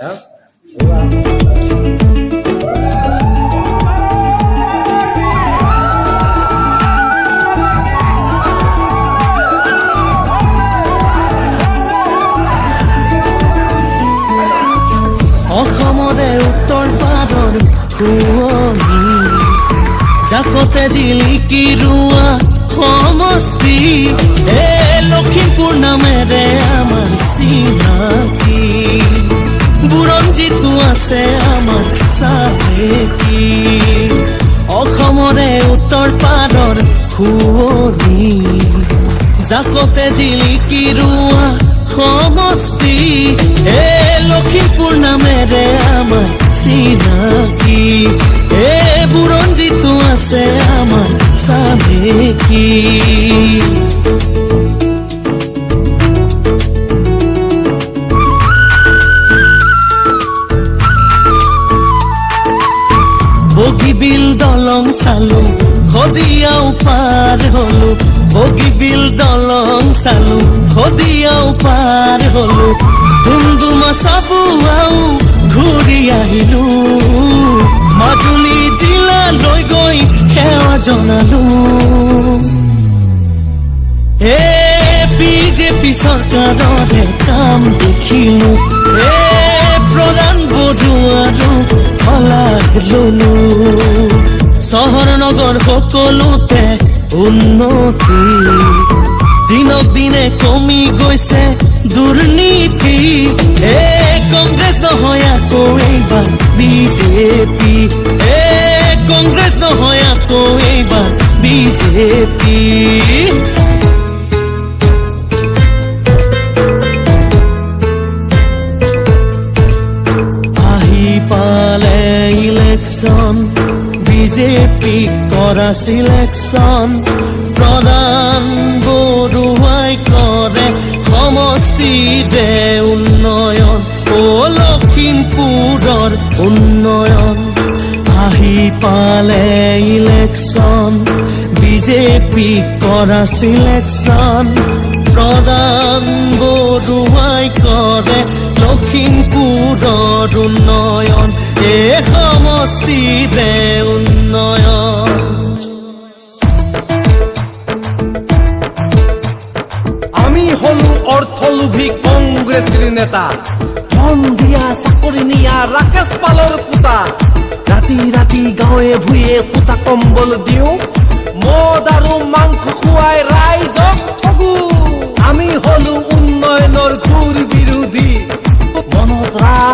অসমৰে উত্তৰ পাৰৰ খুৱনি জাকতে জিলিকি ৰোৱা সমষ্টি লখিমপুৰ নামেৰে আমাৰ চিনাকি বুৰঞ্জীটো আছে আমাৰ চাহেকি অসমৰে উত্তৰ পাৰৰ খুৱনি জাকতে জিলিকি ৰোৱা সমষ্টি লখিমপুৰ নামেৰে আমাৰ চিনাকি বুৰঞ্জীটো আছে আমাৰ চাহেকি বগীবিল দলং চালো খদিয়াও পাৰ হলো বগীবিল দলং চালো খদিয়াও পাৰ হলো ডুমডুমা চাবুৱাও ঘূৰি আহিলো মাজুলী জিলালৈ গৈ সেৱা জনালো বিজেপি চৰকাৰৰে কাম দেখিলো প্ৰধান বড়ুৱাৰো শলাগ ললো চহৰ নগৰ সকলোতে উন্নতি দিনক দিনে কমি গৈছে দুৰ্নীতি কংগ্ৰেছ নহয় আকৌ এইবাৰ বিজেপি কংগ্ৰেছ নহয় আকৌ এইবাৰ বিজেপি আহি পালে ইলেকশ্যন বিজেপি কৰা সিলেকশ্যন প্ৰধান বড়ুৱাই কৰে সমষ্টিৰে উন্নয়ন লখিমপুৰৰ উন্নয়ন আহি পালে ইলেকশ্যন বিজেপি কৰা সিলেকশ্যন প্ৰধান বড়ুৱাই কৰে লখিমপুৰৰ উন্নয়ন সমষ্টিৰে উন্নয়ন আমি হলো অৰ্থলোভী কংগ্ৰেছী নেতা ধন দিয়া চাকৰি নিয়া ৰাকেশ পালৰ কুটা ৰাতি ৰাতি গাঁৱে ভূঞে কুটা কম্বল দিওঁ মদ আৰু মাংস খুৱাই ৰাইজক ঠগো আমি হলো উন্নয়নৰ ঘোৰ বিৰোধী মনত ৰাখ